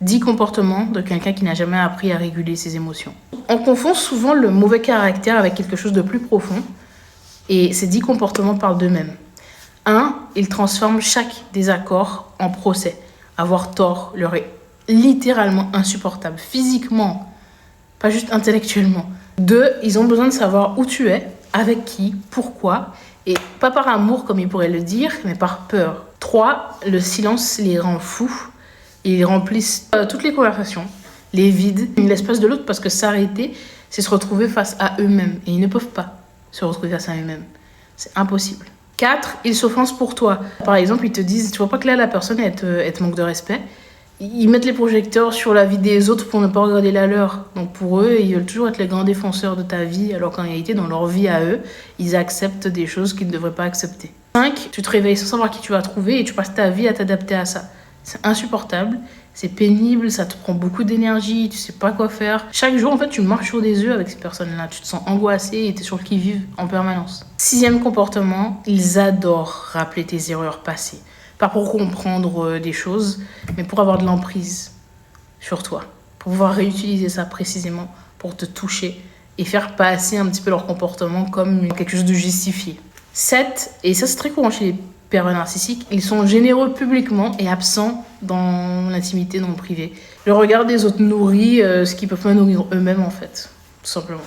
10 comportements de quelqu'un qui n'a jamais appris à réguler ses émotions. On confond souvent le mauvais caractère avec quelque chose de plus profond. Et ces 10 comportements parlent d'eux-mêmes. 1. Ils transforment chaque désaccord en procès. Avoir tort leur est littéralement insupportable. Physiquement, pas juste intellectuellement. 2. Ils ont besoin de savoir où tu es, avec qui, pourquoi. Et pas par amour comme ils pourraient le dire, mais par peur. 3. Le silence les rend fous. Ils remplissent toutes les conversations, les vident, ils ne laissent pas de l'autre parce que s'arrêter, c'est se retrouver face à eux-mêmes. Et ils ne peuvent pas se retrouver face à eux-mêmes. C'est impossible. 4, ils s'offensent pour toi. Par exemple, ils te disent, tu vois pas que là, la personne, elle te manque de respect. Ils mettent les projecteurs sur la vie des autres pour ne pas regarder la leur. Donc pour eux, ils veulent toujours être les grands défenseurs de ta vie, alors qu'en réalité, dans leur vie à eux, ils acceptent des choses qu'ils ne devraient pas accepter. 5, tu te réveilles sans savoir qui tu vas trouver et tu passes ta vie à t'adapter à ça. C'est insupportable, c'est pénible, ça te prend beaucoup d'énergie, tu sais pas quoi faire. Chaque jour, en fait, tu marches sur des œufs avec ces personnes-là. Tu te sens angoissé et t'es sur le qui-vive en permanence. 6e comportement, ils adorent rappeler tes erreurs passées. Pas pour comprendre des choses, mais pour avoir de l'emprise sur toi. Pour pouvoir réutiliser ça précisément pour te toucher et faire passer un petit peu leur comportement comme quelque chose de justifié. 7, et ça c'est très courant chez les pervers narcissiques, ils sont généreux publiquement et absents dans l'intimité, dans le privé. Le regard des autres nourrit ce qu'ils peuvent pas nourrir eux-mêmes en fait, tout simplement.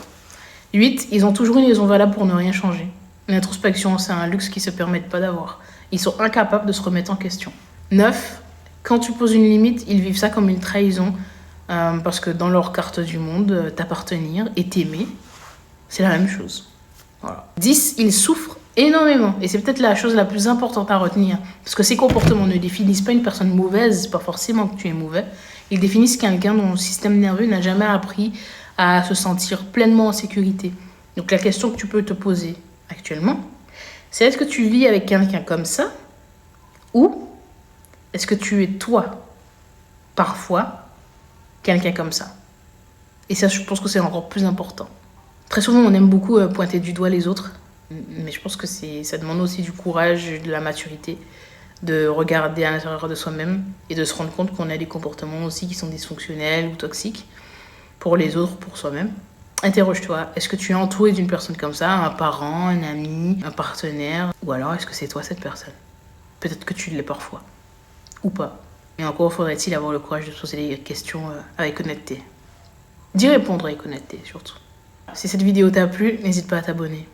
8, ils ont toujours une raison valable pour ne rien changer. L'introspection, c'est un luxe qu'ils se permettent pas d'avoir. Ils sont incapables de se remettre en question. 9, quand tu poses une limite, ils vivent ça comme une trahison parce que dans leur carte du monde, t'appartenir et t'aimer, c'est la même chose. Voilà. 10, ils souffrent énormément. Et c'est peut-être la chose la plus importante à retenir. Parce que ces comportements ne définissent pas une personne mauvaise, pas forcément que tu es mauvais. Ils définissent quelqu'un dont le système nerveux n'a jamais appris à se sentir pleinement en sécurité. Donc la question que tu peux te poser actuellement, c'est est-ce que tu vis avec quelqu'un comme ça ou est-ce que tu es toi, parfois, quelqu'un comme ça? Et ça, je pense que c'est encore plus important. Très souvent, on aime beaucoup pointer du doigt les autres. Mais je pense que ça demande aussi du courage, de la maturité, de regarder à l'intérieur de soi-même et de se rendre compte qu'on a des comportements aussi qui sont dysfonctionnels ou toxiques pour les autres, pour soi-même. Interroge-toi, est-ce que tu es entouré d'une personne comme ça, un parent, un ami, un partenaire, ou alors est-ce que c'est toi cette personne? Peut-être que tu l'es parfois, ou pas. Et encore faudrait-il avoir le courage de se poser des questions avec honnêteté. D'y répondre avec honnêteté surtout. Si cette vidéo t'a plu, n'hésite pas à t'abonner.